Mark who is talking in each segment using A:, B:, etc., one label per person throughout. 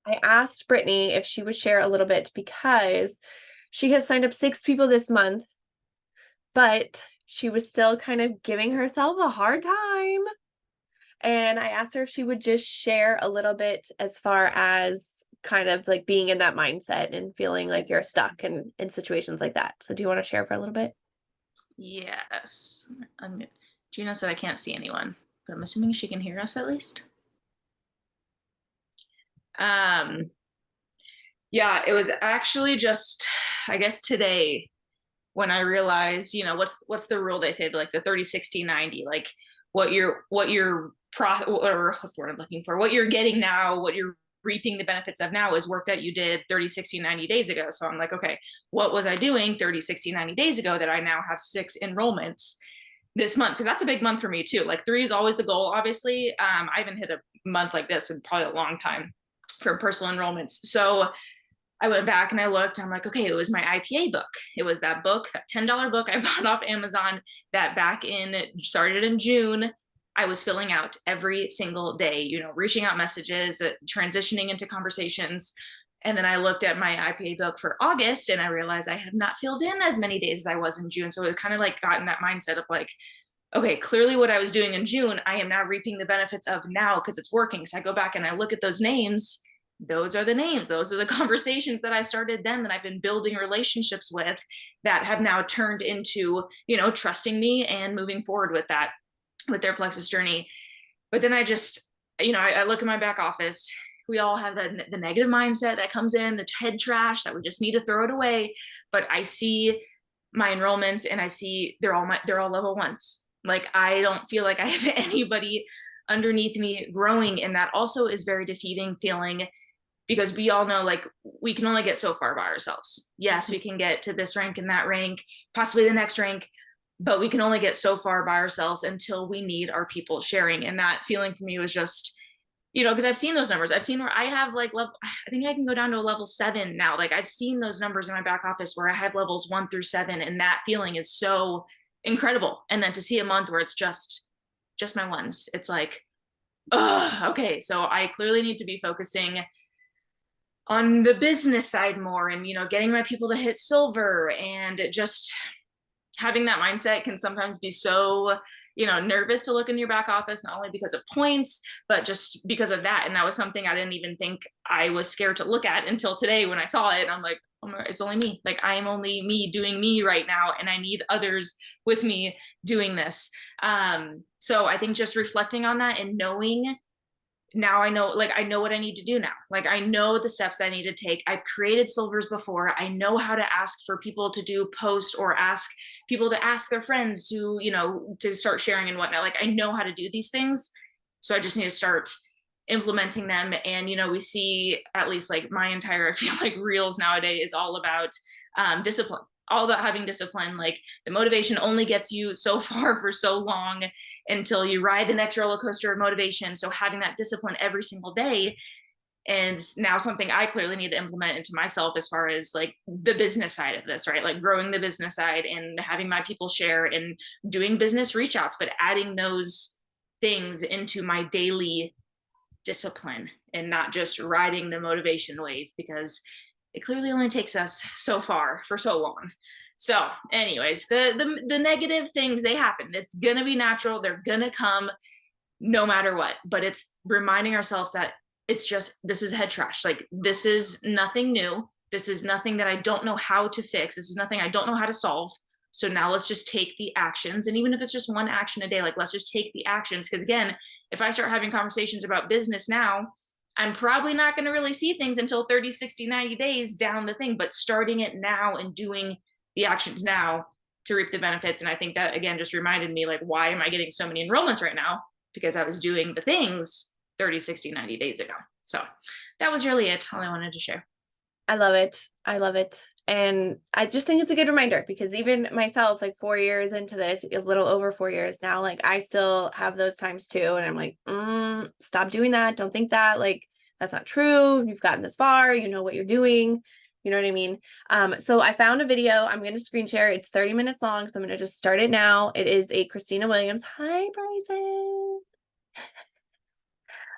A: I asked Brittany if she would share a little bit because she has signed up 6 people this month, but she was still kind of giving herself a hard time. And I asked her if she would just share a little bit as far as kind of like being in that mindset and feeling like you're stuck in situations like that. So do you want to share for a little bit?
B: Yes. Gina said I can't see anyone, but I'm assuming she can hear us at least. Um, yeah, it was actually just, I guess today when I realized, what's the rule they say, like the 30, 60, 90, like or what's the word I'm looking for? What you're getting now, what you're reaping the benefits of now is work that you did 30, 60, 90 days ago. So I'm like, okay, what was I doing 30, 60, 90 days ago that I now have 6 enrollments this month? Because that's a big month for me too. Like 3 is always the goal, obviously. I haven't hit a month like this in probably a long time for personal enrollments. So I went back and I looked. I'm like, okay, it was my IPA book. It was that book, that $10 book I bought off Amazon that started in June. I was filling out every single day, reaching out messages, transitioning into conversations. And then I looked at my IPA book for August and I realized I have not filled in as many days as I was in June. So it kind of like got in that mindset of like, okay, clearly what I was doing in June, I am now reaping the benefits of now because it's working. So I go back and I look at those names. Those are the names. Those are the conversations that I started then that I've been building relationships with that have now turned into, trusting me and moving forward with that, with their Plexus journey. But then I just, I look at my back office. We all have the negative mindset that comes in, the head trash that we just need to throw it away. But I see my enrollments and I see they're all level ones. Like I don't feel like I have anybody underneath me growing. And that also is very defeating feeling because we all know like we can only get so far by ourselves. Yes, we can get to this rank and that rank, possibly the next rank, but we can only get so far by ourselves until we need our people sharing. And that feeling for me was just, because I've seen those numbers. I've seen where I have like I think I can go down to a level 7 now. Like I've seen those numbers in my back office where I have levels 1 through 7, and that feeling is so incredible. And then to see a month where it's just my ones, it's like, okay, so I clearly need to be focusing on the business side more and getting my people to hit silver. And just having that mindset can sometimes be so nervous to look in your back office, not only because of points but just because of that. And that was something I didn't even think I was scared to look at until today when I saw it. I'm like, oh my, it's only me. Like I am only me doing me right now, and I need others with me doing this. So I think just reflecting on that and knowing now, I know, like I know what I need to do now. Like I know the steps that I need to take. I've created silvers before. I know how to ask for people to do posts or ask people to ask their friends to start sharing and whatnot. Like I know how to do these things. So I just need to start implementing them. And we see, at least like my entire, I feel like reels nowadays is all about discipline, all about having discipline. Like the motivation only gets you so far for so long until you ride the next roller coaster of motivation. So having that discipline every single day, and now something I clearly need to implement into myself as far as like the business side of this, right? Like growing the business side and having my people share and doing business reach outs, but adding those things into my daily discipline and not just riding the motivation wave, because it clearly only takes us so far for so long. So anyways, the negative things, they happen. It's gonna be natural. They're gonna come no matter what. But it's reminding ourselves that it's just, this is head trash. Like this is nothing new. This is nothing that I don't know how to fix. This is nothing I don't know how to solve. So now let's just take the actions. And even if it's just one action a day, like let's just take the actions. Because again, if I start having conversations about business now, I'm probably not going to really see things until 30, 60, 90 days down the thing, but starting it now and doing the actions now to reap the benefits. And I think that again just reminded me, like, why am I getting so many enrollments right now? Because I was doing the things 30, 60, 90 days ago. So that was really it. All I wanted to share.
A: I love it. I love it. And I just think it's a good reminder because even myself, like 4 years into this, a little over 4 years now, like I still have those times too. And I'm like, stop doing that. Don't think that. Like, that's not true. You've gotten this far. You know what you're doing. You know what I mean? So I found a video. I'm going to screen share. It's 30 minutes long. So I'm going to just start it now. It is a Christina Williams. Hi,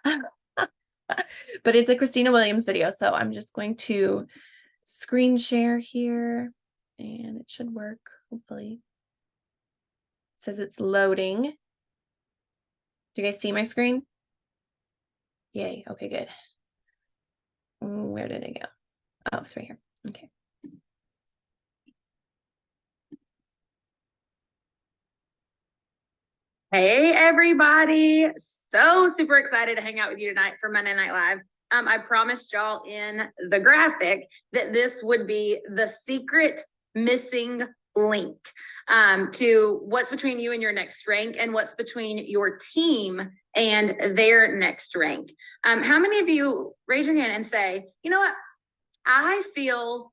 A: Bryson. But it's a Christina Williams video. So I'm just going to screen share here and it should work, hopefully. It says it's loading. Do you guys see my screen? Yay. Okay, good. Where did it go? Oh, it's right here. Okay.
C: Hey, everybody. So super excited to hang out with you tonight for Monday Night Live. I promised y'all in the graphic that this would be the secret missing link to what's between you and your next rank and what's between your team and their next rank. How many of you raise your hand and say, you know what? I feel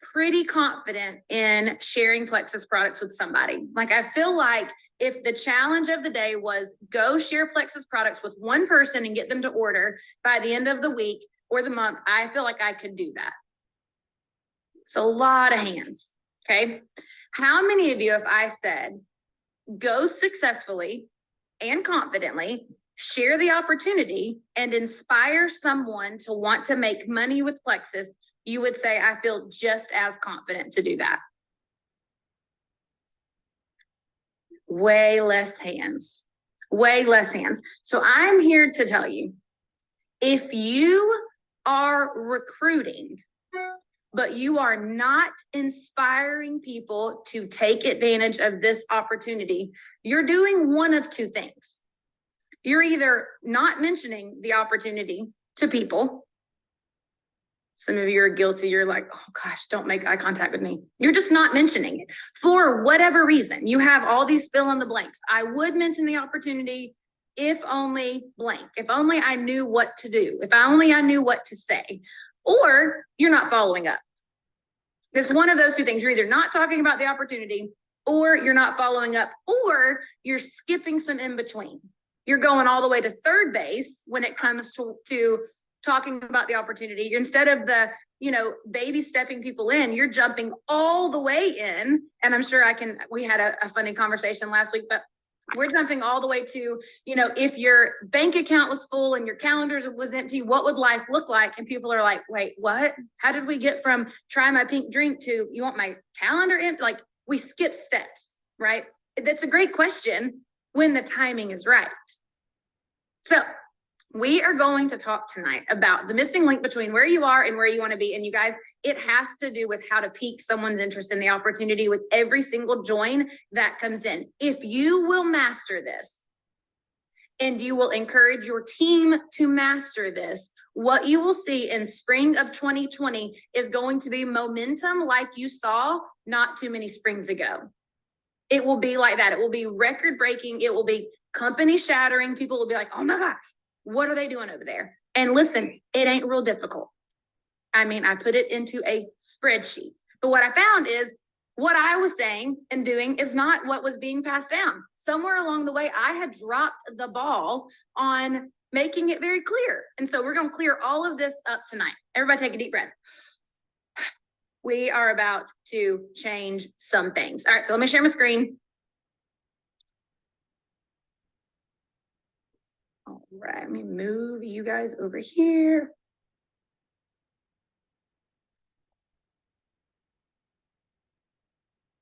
C: pretty confident in sharing Plexus products with somebody. Like, I feel like if the challenge of the day was go share Plexus products with one person and get them to order by the end of the week or the month, I feel like I could do that. It's a lot of hands. Okay. How many of you, if I said, go successfully and confidently share the opportunity and inspire someone to want to make money with Plexus, you would say, I feel just as confident to do that? Way less hands, way less hands. So I'm here to tell you, if you are recruiting, but you are not inspiring people to take advantage of this opportunity, you're doing one of two things. You're either not mentioning the opportunity to people. Some of you are guilty. You're like, oh gosh, don't make eye contact with me. You're just not mentioning it for whatever reason. You have all these fill in the blanks. I would mention the opportunity if only blank, if only I knew what to do, if only I knew what to say, or you're not following up. It's one of those two things. You're either not talking about the opportunity or you're not following up, or you're skipping some in between. You're going all the way to third base when it comes to talking about the opportunity. Instead of the, baby stepping people in, you're jumping all the way in. And I'm sure we had a funny conversation last week, but we're jumping all the way to, if your bank account was full and your calendar was empty, what would life look like? And people are like, wait, what? How did we get from try my pink drink to you want my calendar empty? Like, we skip steps, right? That's a great question when the timing is right. So we are going to talk tonight about the missing link between where you are and where you want to be. And you guys, it has to do with how to pique someone's interest in the opportunity with every single join that comes in. If you will master this and you will encourage your team to master this, what you will see in spring of 2020 is going to be momentum like you saw not too many springs ago. It will be like that. It will be record breaking. It will be company shattering. People will be like, oh my gosh, what are they doing over there? And listen, it ain't real difficult. I mean, I put it into a spreadsheet. But what I found is what I was saying and doing is not what was being passed down. Somewhere along the way, I had dropped the ball on making it very clear. And so we're going to clear all of this up tonight. Everybody take a deep breath. We are about to change some things. All right, so let me share my screen. All right, let me move you guys over here.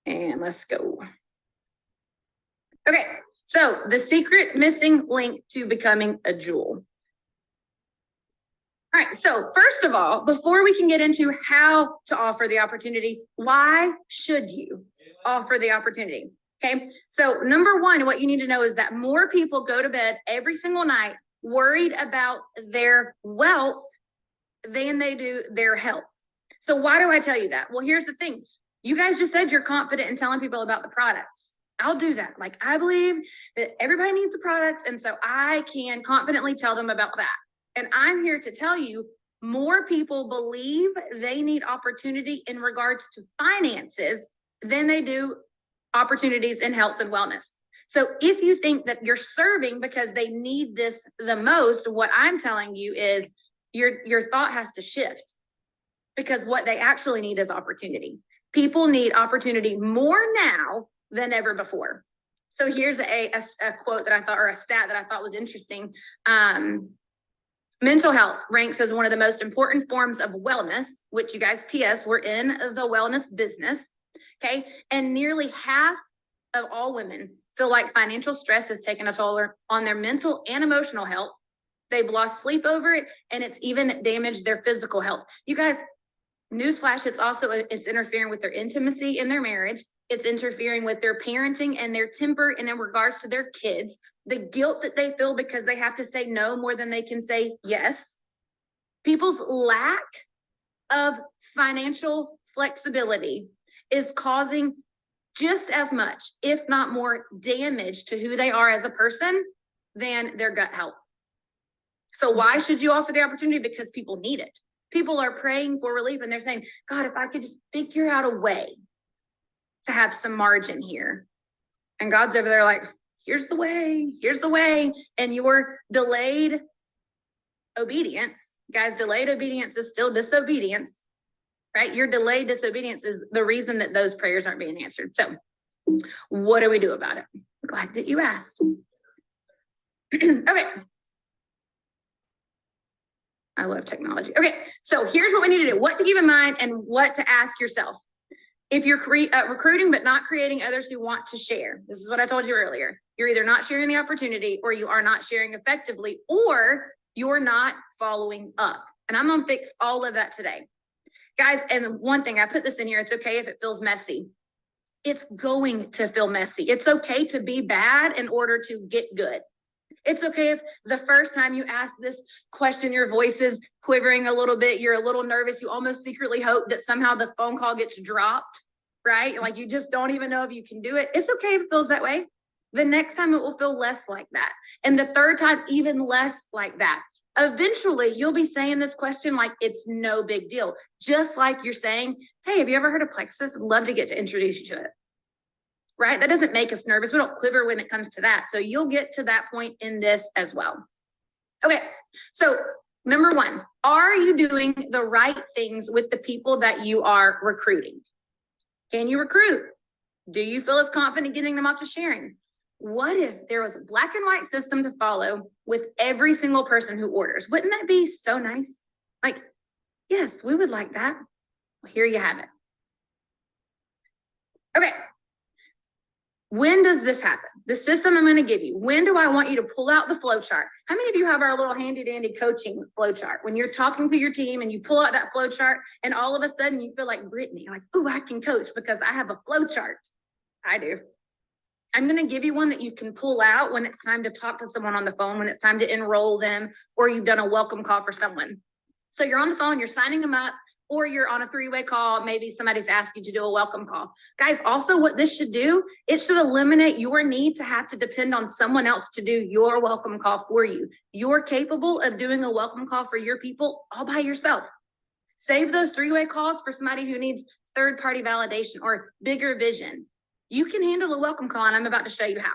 C: And let's go. Okay, so the secret missing link to becoming a jewel. All right, so first of all, before we can get into how to offer the opportunity, why should you offer the opportunity? Okay, so number one, what you need to know is that more people go to bed every single night worried about their wealth than they do their health. So why do I tell you that? Well, here's the thing. You guys just said you're confident in telling people about the products. I'll do that. Like, I believe that everybody needs the products, and so I can confidently tell them about that. And I'm here to tell you, more people believe they need opportunity in regards to finances than they do opportunities in health and wellness. So if you think that you're serving because they need this the most, what I'm telling you is your thought has to shift, because what they actually need is opportunity. People need opportunity more now than ever before. So here's a quote that I thought, or a stat that I thought was interesting. Mental health ranks as one of the most important forms of wellness, which you guys, PS, we're in the wellness business. Okay. And nearly half of all women feel like financial stress has taken a toll on their mental and emotional health. They've lost sleep over it, and it's even damaged their physical health. You guys, newsflash, it's interfering with their intimacy in their marriage. It's interfering with their parenting and their temper and in regards to their kids. The guilt that they feel because they have to say no more than they can say yes. People's lack of financial flexibility is causing just as much, if not more, damage to who they are as a person than their gut health. So why should you offer the opportunity? Because people need it. People are praying for relief and they're saying, God, if I could just figure out a way to have some margin here. And God's over there like, here's the way. And your delayed obedience, guys, delayed obedience is still disobedience, right? Your delayed disobedience is the reason that those prayers aren't being answered. So what do we do about it? I'm glad that you asked. Okay. I love technology. Okay, so here's what we need to do. What to keep in mind and what to ask yourself. If you're recruiting but not creating others who want to share, this is what I told you earlier. You're either not sharing the opportunity, or you are not sharing effectively, or you're not following up. And I'm gonna fix all of that today. Guys, and one thing, I put this in here, it's okay if it feels messy. It's going to feel messy. It's okay to be bad in order to get good. It's okay if the first time you ask this question, your voice is quivering a little bit, you're a little nervous, you almost secretly hope that somehow the phone call gets dropped, right? Like you just don't even know if you can do it. It's okay if it feels that way. The next time it will feel less like that. And the third time, even less like that. Eventually, you'll be saying this question like it's no big deal. Just like you're saying, hey, have you ever heard of Plexus? I'd love to get to introduce you to it. Right? That doesn't make us nervous. We don't quiver when it comes to that. So you'll get to that point in this as well. Okay. So number one, are you doing the right things with the people that you are recruiting? Can you recruit? Do you feel as confident getting them up to sharing? What if there was a black and white system to follow with every single person who orders? Wouldn't that be so nice? Like, yes, we would like that. Well, here you have it. Okay. When does this happen? The system I'm going to give you. When do I want you to pull out the flow chart? How many of you have our little handy dandy coaching flow chart? When you're talking to your team and you pull out that flow chart and all of a sudden you feel like Brittany, like, oh, I can coach because I have a flow chart. I do. I'm going to give you one that you can pull out when it's time to talk to someone on the phone, when it's time to enroll them, or you've done a welcome call for someone. So you're on the phone, you're signing them up, or you're on a three-way call, maybe somebody's asked you to do a welcome call. Guys, also what this should do, it should eliminate your need to have to depend on someone else to do your welcome call for you. You're capable of doing a welcome call for your people all by yourself. Save those three-way calls for somebody who needs third-party validation or bigger vision. You can handle a welcome call, and I'm about to show you how.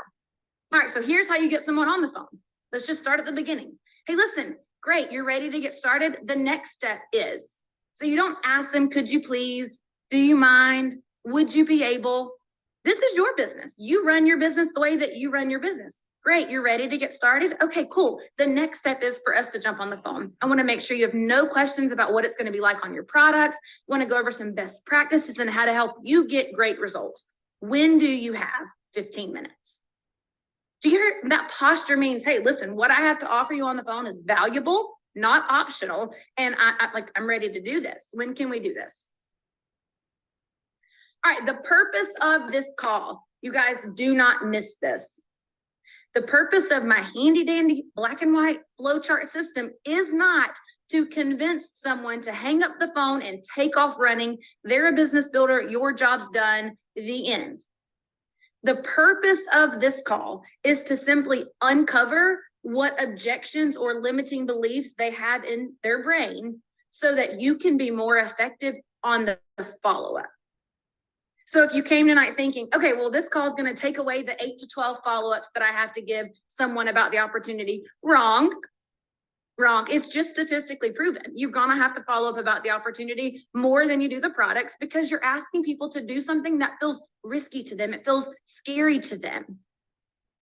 C: All right, so here's how you get someone on the phone. Let's just start at the beginning. Hey, listen, great, you're ready to get started. The next step is, so you don't ask them, could you please, do you mind, would you be able? This is your business. You run your business the way that you run your business. Great, you're ready to get started? Okay, cool. The next step is for us to jump on the phone. I wanna make sure you have no questions about what it's gonna be like on your products. I wanna go over some best practices and how to help you get great results. When do you have 15 minutes? Do you hear that? Posture means, hey, listen, what I have to offer you on the phone is valuable, not optional, and I'm ready to do this. When can we do this? All right, the purpose of this call, you guys do not miss this. The purpose of my handy dandy black and white flowchart system is not to convince someone to hang up the phone and take off running. They're a business builder, your job's done, the end. The purpose of this call is to simply uncover what objections or limiting beliefs they have in their brain so that you can be more effective on the follow-up. So if you came tonight thinking, okay, well, this call is going to take away the 8 to 12 follow-ups that I have to give someone about the opportunity, wrong. It's just statistically proven. You're going to have to follow up about the opportunity more than you do the products because you're asking people to do something that feels risky to them. It feels scary to them.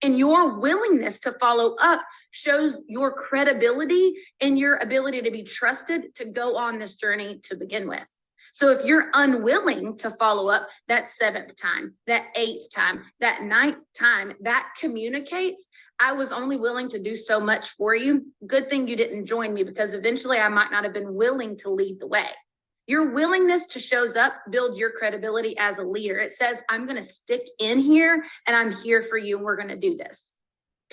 C: And your willingness to follow up shows your credibility and your ability to be trusted to go on this journey to begin with. So if you're unwilling to follow up that 7th time, that 8th time, that 9th time, that communicates, I was only willing to do so much for you. Good thing you didn't join me, because eventually I might not have been willing to lead the way. Your willingness to shows up builds your credibility as a leader. It says, I'm going to stick in here and I'm here for you and we're going to do this.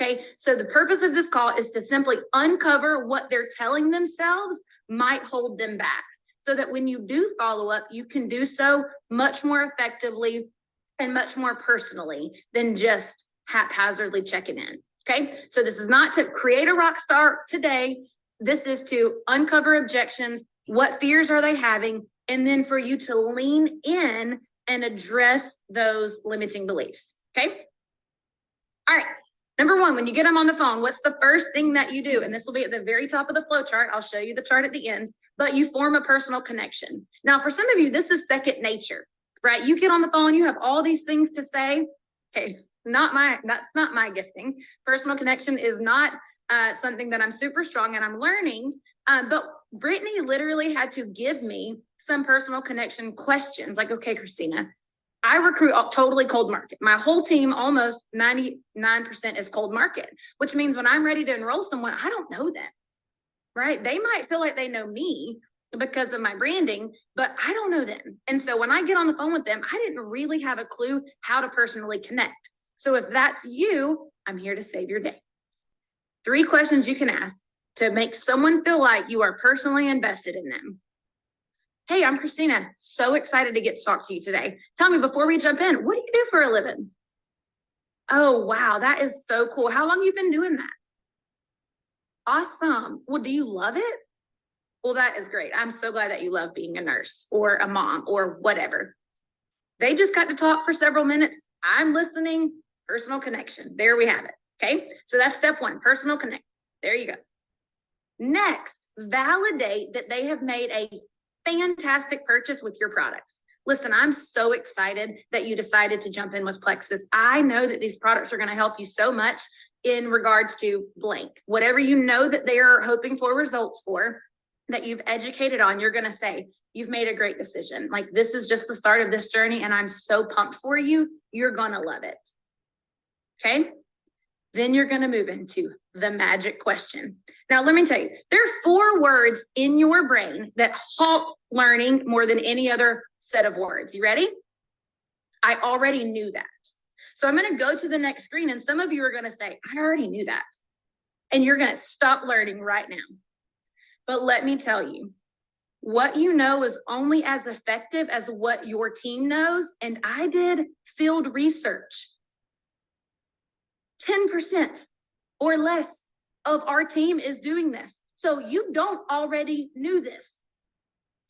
C: Okay, so the purpose of this call is to simply uncover what they're telling themselves might hold them back, so that when you do follow up, you can do so much more effectively and much more personally than just haphazardly checking in. Okay, so this is not to create a rock star today. This is to uncover objections. What fears are they having? And then for you to lean in and address those limiting beliefs. Okay. All right. Number 1, when you get them on the phone, what's the first thing that you do? And this will be at the very top of the flow chart. I'll show you the chart at the end, but you form a personal connection. Now, for some of you, this is second nature, right? You get on the phone, you have all these things to say. Okay. That's not my gifting. Personal connection is not something that I'm super strong and I'm learning. But Brittany literally had to give me some personal connection questions. Like, okay, Christina, I recruit totally cold market. My whole team, almost 99% is cold market, which means when I'm ready to enroll someone, I don't know them, right? They might feel like they know me because of my branding, but I don't know them. And so when I get on the phone with them, I didn't really have a clue how to personally connect. So if that's you, I'm here to save your day. 3 questions you can ask to make someone feel like you are personally invested in them. Hey, I'm Christina. So excited to get to talk to you today. Tell me, before we jump in, what do you do for a living? Oh, wow, that is so cool. How long have you been doing that? Awesome. Well, do you love it? Well, that is great. I'm so glad that you love being a nurse or a mom or whatever. They just got to talk for several minutes. I'm listening. Personal connection. There we have it. Okay. So that's step 1, personal connection. There you go. Next, validate that they have made a fantastic purchase with your products. Listen, I'm so excited that you decided to jump in with Plexus. I know that these products are going to help you so much in regards to blank. Whatever you know that they are hoping for results for, that you've educated on, you're going to say, you've made a great decision. Like, this is just the start of this journey and I'm so pumped for you. You're going to love it. Okay. Then you're going to move into the magic question. Now, let me tell you, there are 4 words in your brain that halt learning more than any other set of words. You ready? I already knew that. So I'm going to go to the next screen and some of you are going to say, I already knew that. And you're going to stop learning right now. But let me tell you, what you know is only as effective as what your team knows. And I did field research. 10% or less of our team is doing this. So you don't already knew this.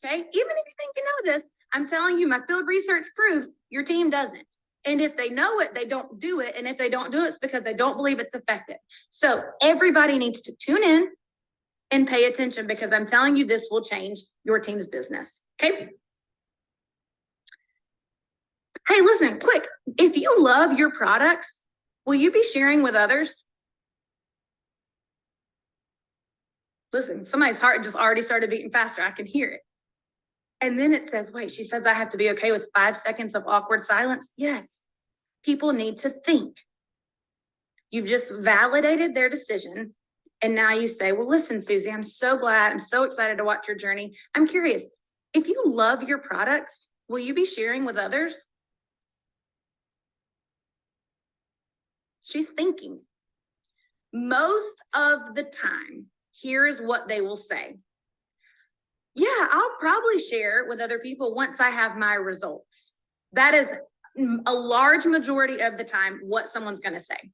C: Okay. Even if you think you know this, I'm telling you, my field research proves your team doesn't. And if they know it, they don't do it. And if they don't do it, it's because they don't believe it's effective. So everybody needs to tune in and pay attention, because I'm telling you, this will change your team's business. Okay. Hey, listen, quick. If you love your products, will you be sharing with others? Listen, somebody's heart just already started beating faster. I can hear it. And then it says, wait, she says I have to be okay with 5 seconds of awkward silence. Yes. People need to think. You've just validated their decision. And now you say, well, listen, Susie, I'm so glad. I'm so excited to watch your journey. I'm curious, if you love your products, will you be sharing with others? She's thinking. Most of the time, here's what they will say. Yeah, I'll probably share with other people once I have my results. That is a large majority of the time what someone's going to say.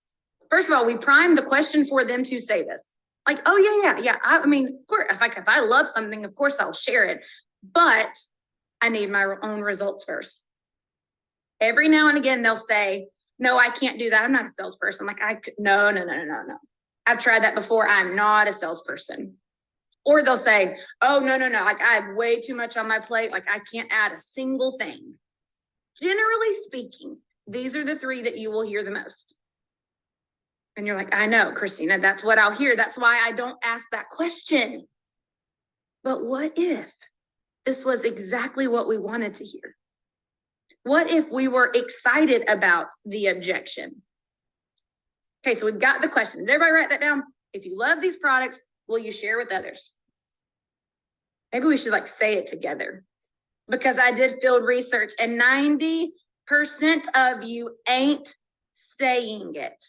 C: First of all, we prime the question for them to say this. Like, oh, yeah. I mean, of course, if I love something, of course I'll share it. But I need my own results first. Every now and again, they'll say, no, I can't do that. I'm not a salesperson. Like, no. I've tried that before. I'm not a salesperson. Or they'll say, oh, no. Like, I have way too much on my plate. Like, I can't add a single thing. Generally speaking, these are the 3 that you will hear the most. And you're like, I know, Christina, that's what I'll hear. That's why I don't ask that question. But what if this was exactly what we wanted to hear? What if we were excited about the objection? Okay, so we've got the question. Did everybody write that down? If you love these products, will you share with others? Maybe we should like say it together, because I did field research and 90% of you ain't saying it.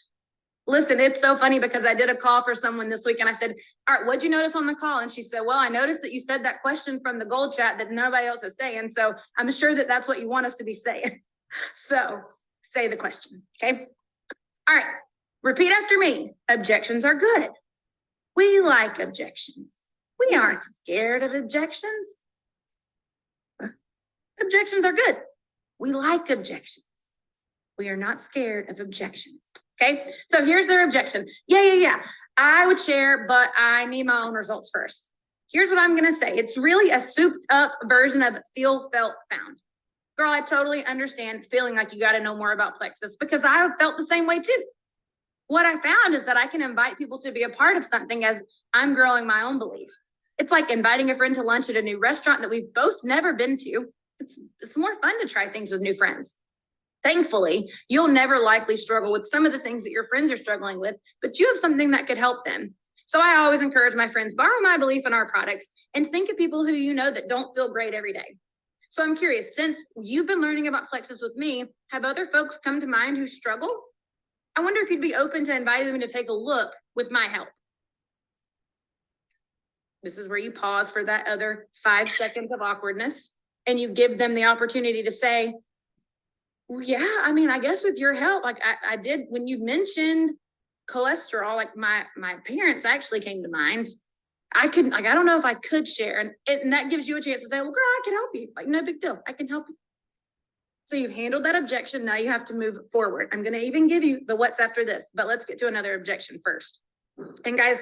C: Listen, it's so funny because I did a call for someone this week and I said, all right, what'd you notice on the call? And she said, well, I noticed that you said that question from the gold chat that nobody else is saying. So I'm sure that that's what you want us to be saying. So say the question, okay? All right, repeat after me. Objections are good. We like objections. We aren't scared of objections. Objections are good. We like objections. We are not scared of objections. Okay, so here's their objection. Yeah. I would share, but I need my own results first. Here's what I'm going to say. It's really a souped up version of feel, felt, found. Girl, I totally understand feeling like you got to know more about Plexus, because I felt the same way too. What I found is that I can invite people to be a part of something as I'm growing my own belief. It's like inviting a friend to lunch at a new restaurant that we've both never been to. It's more fun to try things with new friends. Thankfully, you'll never likely struggle with some of the things that your friends are struggling with, but you have something that could help them. So I always encourage my friends, borrow my belief in our products and think of people who you know that don't feel great every day. So I'm curious, since you've been learning about Plexus with me, have other folks come to mind who struggle? I wonder if you'd be open to inviting them to take a look with my help. This is where you pause for that other 5 seconds of awkwardness and you give them the opportunity to say, well, yeah, I mean, I guess with your help, like I did, when you mentioned cholesterol, like my parents actually came to mind. I don't know if I could share. And that gives you a chance to say, well, girl, I can help you. Like, no big deal. I can help you. So you've handled that objection. Now you have to move forward. I'm going to even give you the what's after this, but let's get to another objection first. And guys,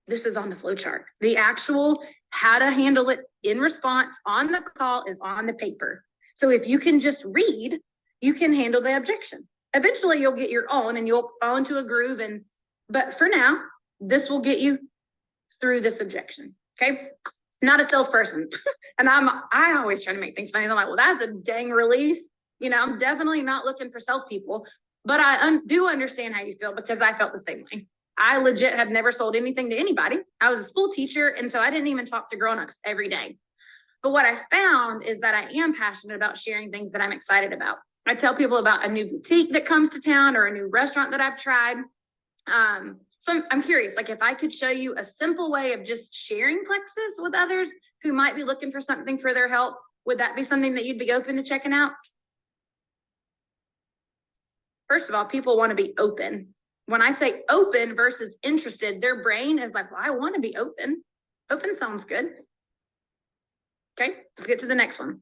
C: this is on the flow chart. The actual how to handle it in response on the call is on the paper. So if you can just read, you can handle the objection. Eventually you'll get your own and you'll fall into a groove. But for now, this will get you through this objection. Okay. Not a salesperson. And I always try to make things funny. I'm like, well, that's a dang relief. You know, I'm definitely not looking for salespeople, but I do understand how you feel, because I felt the same way. I legit had never sold anything to anybody. I was a school teacher. And so I didn't even talk to grownups every day. But what I found is that I am passionate about sharing things that I'm excited about. I tell people about a new boutique that comes to town or a new restaurant that I've tried. So I'm curious, like if I could show you a simple way of just sharing Plexus with others who might be looking for something for their help, would that be something that you'd be open to checking out? First of all, people want to be open. When I say open versus interested, their brain is like, well, I want to be open. Open sounds good. Okay, let's get to the next one.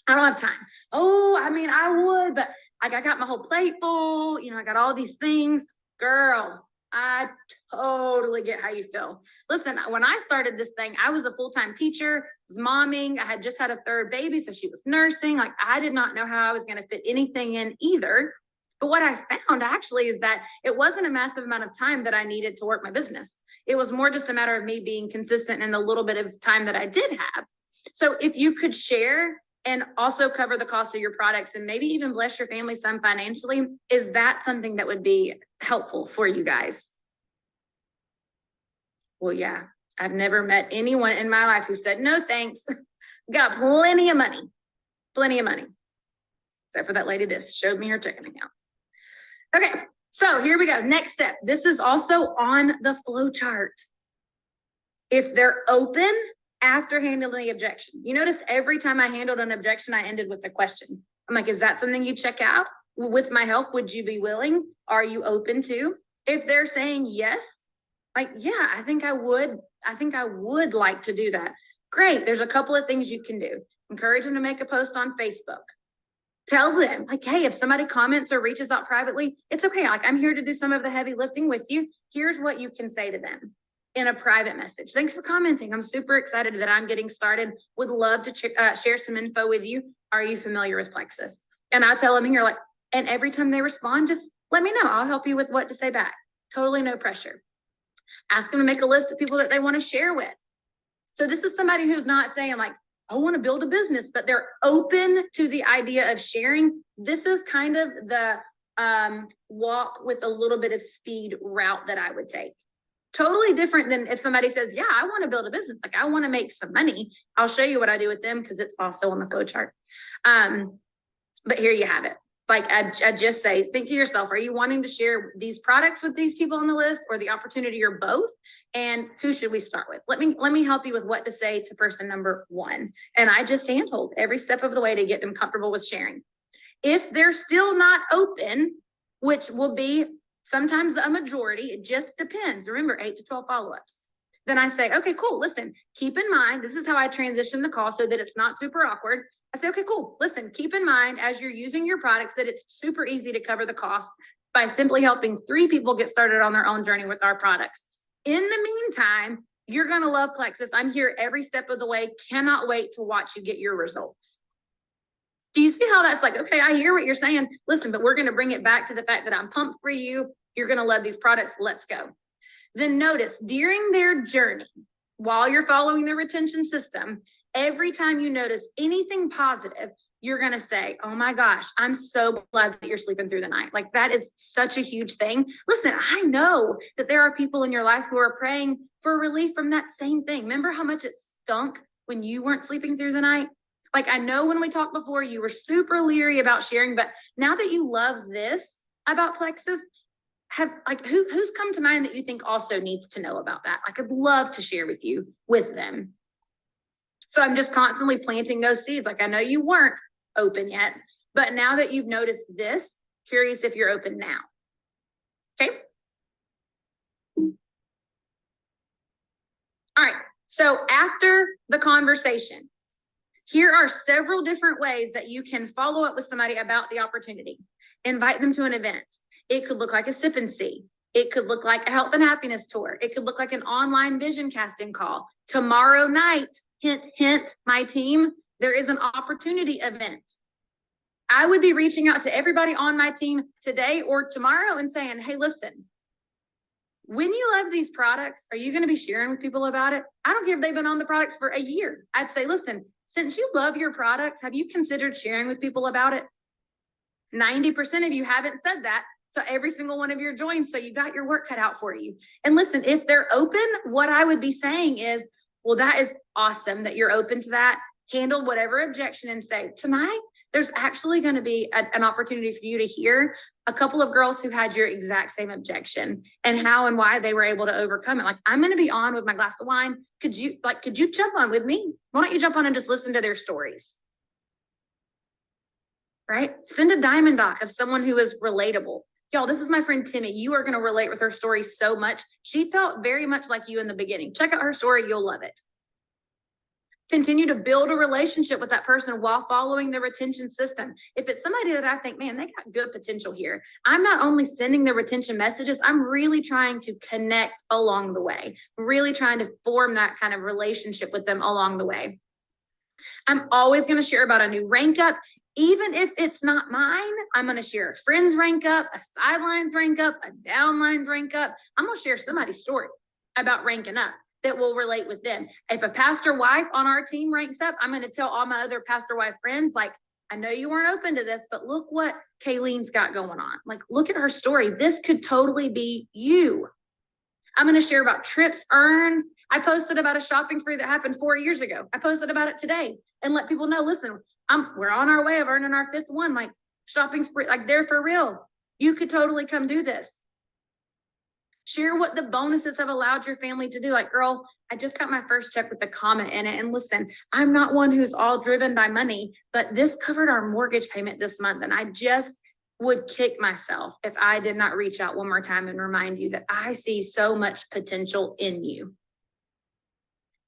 C: I don't have time. Oh, I mean, I would, but like I got my whole plate full. You know, I got all these things. Girl, I totally get how you feel. Listen, when I started this thing, I was a full-time teacher, was momming. I had just had a third baby, so she was nursing. Like I did not know how I was going to fit anything in either. But what I found actually is that it wasn't a massive amount of time that I needed to work my business. It was more just a matter of me being consistent in the little bit of time that I did have. So if you could share and also cover the cost of your products and maybe even bless your family some financially, is that something that would be helpful for you guys? Well, yeah, I've never met anyone in my life who said, no, thanks. Got plenty of money, except for that lady that showed me her checking account. Okay, so here we go. Next step. This is also on the flow chart. If they're open after handling the objection, you notice every time I handled an objection, I ended with a question. I'm like, is that something you check out? With my help, would you be willing? Are you open to? If they're saying yes, like, yeah, I think I would like to do that. Great. There's a couple of things you can do. Encourage them to make a post on Facebook. Tell them, like, hey, if somebody comments or reaches out privately, it's okay. Like, I'm here to do some of the heavy lifting with you. Here's what you can say to them in a private message. Thanks for commenting. I'm super excited that I'm getting started. Would love to share some info with you. Are you familiar with Plexus? And I'll tell them here, like, and every time they respond, just let me know. I'll help you with what to say back. totally no pressure. Ask them to make a list of people that they want to share with. So this is somebody who's not saying like, I want to build a business, but they're open to the idea of sharing. This is kind of the walk with a little bit of speed route that I would take. Totally different than if somebody says, yeah, I want to build a business. Like I want to make some money. I'll show you what I do with them because it's also on the flow chart. But here you have it. Like I just say, think to yourself, are you wanting to share these products with these people on the list or the opportunity or both? And who should we start with? Let me help you with what to say to person number one. And I just handhold every step of the way to get them comfortable with sharing. If they're still not open, which will be sometimes a majority, it just depends. Remember, 8 to 12 follow-ups. Then I say, okay, cool. Listen, keep in mind, this is how I transition the call so that it's not super awkward. I say, okay, cool. Listen, keep in mind as you're using your products that it's super easy to cover the costs by simply helping 3 people get started on their own journey with our products. In the meantime, you're going to love Plexus. I'm here every step of the way. Cannot wait to watch you get your results. Do you see how that's like, okay, I hear what you're saying. Listen, but we're going to bring it back to the fact that I'm pumped for you. You're going to love these products. Let's go. Then notice during their journey, while you're following the retention system, every time you notice anything positive, you're going to say, oh my gosh, I'm so glad that you're sleeping through the night. Like that is such a huge thing. Listen, I know that there are people in your life who are praying for relief from that same thing. Remember how much it stunk when you weren't sleeping through the night? Like I know when we talked before, you were super leery about sharing, but now that you love this about Plexus, have like who's come to mind that you think also needs to know about that? Like I'd love to share with you with them. So I'm just constantly planting those seeds. Like I know you weren't open yet, but now that you've noticed this, curious if you're open now. Okay. All right. So after the conversation, here are several different ways that you can follow up with somebody about the opportunity. Invite them to an event. It could look like a sip and see. It could look like a health and happiness tour. It could look like an online vision casting call. Tomorrow night, hint, hint, my team, there is an opportunity event. I would be reaching out to everybody on my team today or tomorrow and saying, hey, listen, when you love these products, are you going to be sharing with people about it? I don't care if they've been on the products for a year. I'd say, listen, since you love your products, have you considered sharing with people about it? 90% of you haven't said that. So every single one of your joins, so you got your work cut out for you. And listen, if they're open, what I would be saying is, well, that is awesome that you're open to that. Handle whatever objection and say, tonight, there's actually going to be an opportunity for you to hear a couple of girls who had your exact same objection and how and why they were able to overcome it. Like, I'm going to be on with my glass of wine. Could you jump on with me? Why don't you jump on and just listen to their stories? Right? Send a diamond doc of someone who is relatable. Y'all, this is my friend Timmy. You are going to relate with her story so much. She felt very much like you in the beginning. Check out her story. You'll love it. Continue to build a relationship with that person while following the retention system. If it's somebody that I think, man, they got good potential here, I'm not only sending the retention messages, I'm really trying to connect along the way, really trying to form that kind of relationship with them along the way. I'm always going to share about a new rank up. Even if it's not mine, I'm going to share a friend's rank up, a sidelines rank up, a downlines rank up. I'm going to share somebody's story about ranking up that will relate with them. If a pastor wife on our team ranks up, I'm going to tell all my other pastor wife friends, like, I know you weren't open to this, but look what Kayleen's got going on. Like, look at her story. This could totally be you. I'm going to share about trips earned. I posted about a shopping spree that happened 4 years ago. I posted about it today and let people know, listen, we're on our way of earning our 5th one, like shopping spree, like they're for real. You could totally come do this. Share what the bonuses have allowed your family to do. Like, girl, I just got my first check with the comment in it. And listen, I'm not one who's all driven by money, but this covered our mortgage payment this month. And I just would kick myself if I did not reach out one more time and remind you that I see so much potential in you.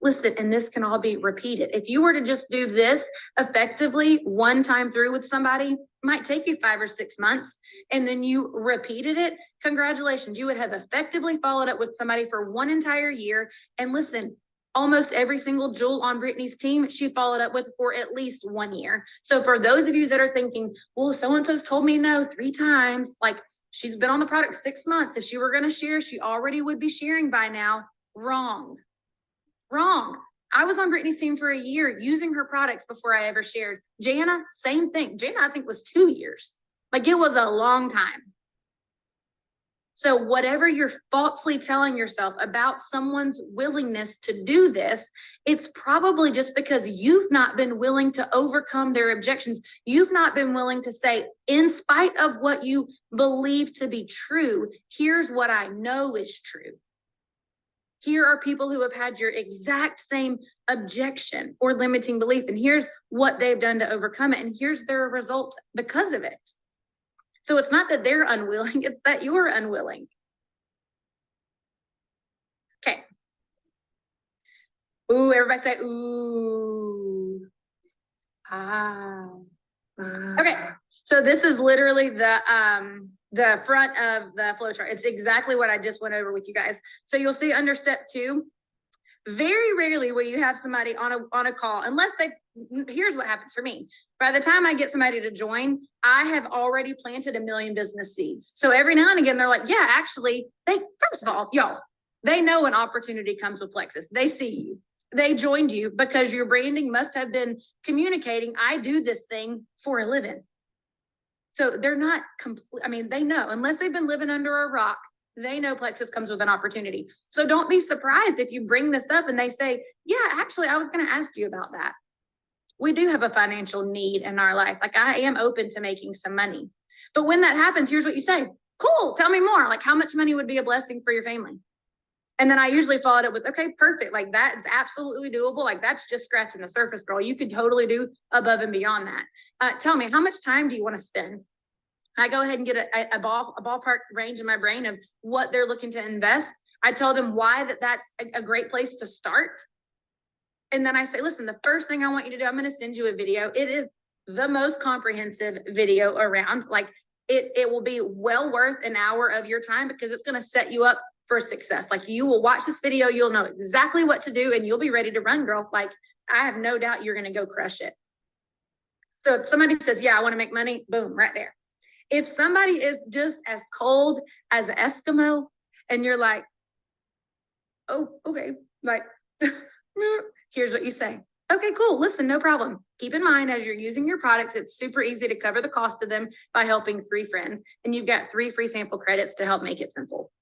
C: Listen, and this can all be repeated. If you were to just do this effectively one time through with somebody, it might take you 5 or 6 months, and then you repeated it, congratulations. You would have effectively followed up with somebody for 1 entire year. And listen, almost every single Jewel on Brittany's team, she followed up with for at least 1 year. So for those of you that are thinking, well, so-and-so's told me no 3 times, like, She's been on the product 6 months. If she were going to share, she already would be sharing by now. Wrong. Wrong. I was on Brittany's team for a year using her products before I ever shared. Jana, same thing. Jana, I think, was 2 years. Like, it was a long time. So whatever you're falsely telling yourself about someone's willingness to do this, it's probably just because you've not been willing to overcome their objections. You've not been willing to say, in spite of what you believe to be true, here's what I know is true. Here are people who have had your exact same objection or limiting belief, and here's what they've done to overcome it, and here's their results because of it. So it's not that they're unwilling, it's that you're unwilling. Okay. Ooh, everybody say, ooh. Ah. Okay, so this is literally the front of the flow chart. It's exactly what I just went over with you guys. So you'll see under step 2, very rarely will you have somebody on a call, unless here's what happens for me. By the time I get somebody to join, I have already planted 1 million business seeds. So every now and again, they're like, yeah, actually, first of all, y'all, they know an opportunity comes with Plexus. They see you. They joined you because your branding must have been communicating, I do this thing for a living. So they're not complete. I mean, they know, unless they've been living under a rock, they know Plexus comes with an opportunity. So don't be surprised if you bring this up and they say, yeah, actually, I was going to ask you about that. We do have a financial need in our life. Like, I am open to making some money. But when that happens, here's what you say. Cool. Tell me more. Like, how much money would be a blessing for your family? And then I usually follow it up with, okay, perfect. Like, that is absolutely doable. Like, that's just scratching the surface, girl. You could totally do above and beyond that. Tell me, how much time do you want to spend? I go ahead and get a ballpark range in my brain of what they're looking to invest. I tell them why that's a great place to start. And then I say, listen, the first thing I want you to do, I'm going to send you a video. It is the most comprehensive video around. Like, it will be well worth an hour of your time, because it's going to set you up for success. Like, you will watch this video, you'll know exactly what to do, and you'll be ready to run, girl. Like, I have no doubt you're going to go crush it. So if somebody says, yeah, I want to make money, boom, right there. If somebody is just as cold as an Eskimo and you're like, oh, okay, like, here's what you say. Okay, cool. Listen, no problem. Keep in mind, as you're using your products, it's super easy to cover the cost of them by helping 3 friends. And you've got 3 free sample credits to help make it simple.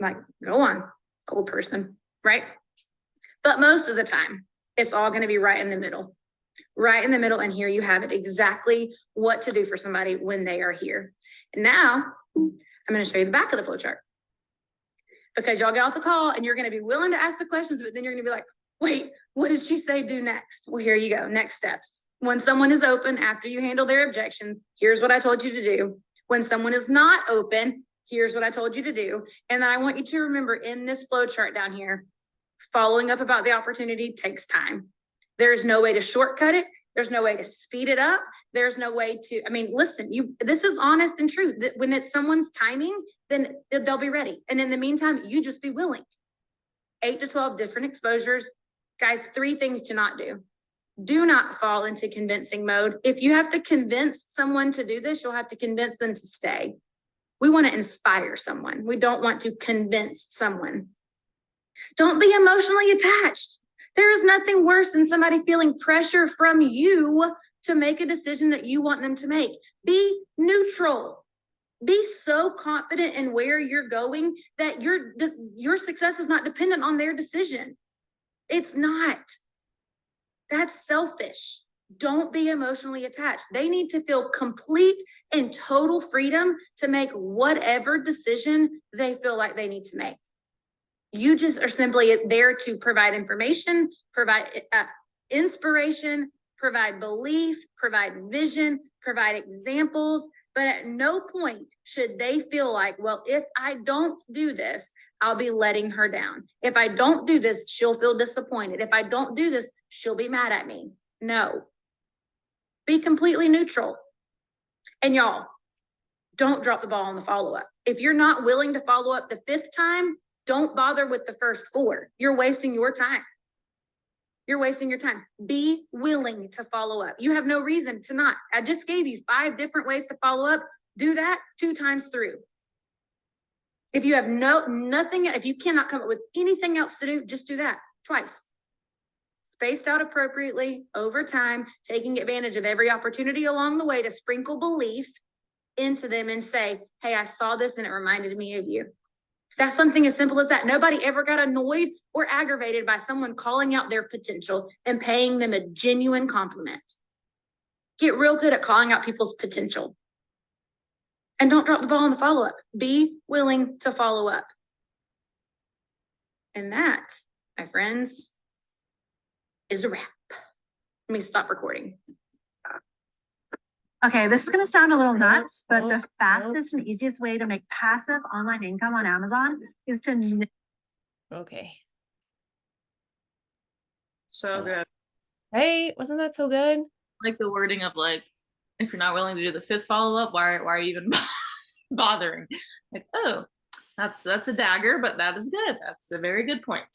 C: Like, go on, cold person, right? But most of the time, it's all going to be right in the middle. Right in the middle, and here you have it, exactly what to do for somebody when they are here. And now I'm going to show you the back of the flow chart, because y'all get off the call and you're going to be willing to ask the questions, but then you're going to be like, wait, what did she say do next? Well, here you go. Next steps. When someone is open, after you handle their objections, here's what I told you to do. When someone is not open, here's what I told you to do. And then I want you to remember, in this flow chart down here, following up about the opportunity takes time. There's no way to shortcut it. There's no way to speed it up. There's no way to, I mean, listen, this is honest and true. When it's someone's timing, then they'll be ready. And in the meantime, you just be willing. 8 to 12 different exposures. Guys, 3 things to not do. Do not fall into convincing mode. If you have to convince someone to do this, you'll have to convince them to stay. We want to inspire someone. We don't want to convince someone. Don't be emotionally attached. There is nothing worse than somebody feeling pressure from you to make a decision that you want them to make. Be neutral. Be so confident in where you're going that your success is not dependent on their decision. It's not. That's selfish. Don't be emotionally attached. They need to feel complete and total freedom to make whatever decision they feel like they need to make. You just are simply there to provide information, provide inspiration, provide belief, provide vision, provide examples. But at no point should they feel like, well, if I don't do this, I'll be letting her down. If I don't do this, she'll feel disappointed. If I don't do this, she'll be mad at me. No. Be completely neutral. And y'all, don't drop the ball on the follow-up. If you're not willing to follow up the 5th time, don't bother with the first 4. You're wasting your time. You're wasting your time. Be willing to follow up. You have no reason to not. I just gave you 5 different ways to follow up. Do that 2 times through. If you have nothing, if you cannot come up with anything else to do, just do that twice. Spaced out appropriately over time, taking advantage of every opportunity along the way to sprinkle belief into them and say, hey, I saw this and it reminded me of you. That's something as simple as that. Nobody ever got annoyed or aggravated by someone calling out their potential and paying them a genuine compliment. Get real good at calling out people's potential. And don't drop the ball on the follow-up. Be willing to follow up. And that, my friends, is a wrap. Let me stop recording.
D: Okay, this is going to sound a little nuts, but the fastest and easiest way to make passive online income on Amazon is to
A: Okay.
B: So good.
A: Right? Wasn't that so good?
B: Like the wording of like, if you're not willing to do the 5th follow-up, why are you even bothering? Like, oh, that's a dagger, but that is good. That's a very good point.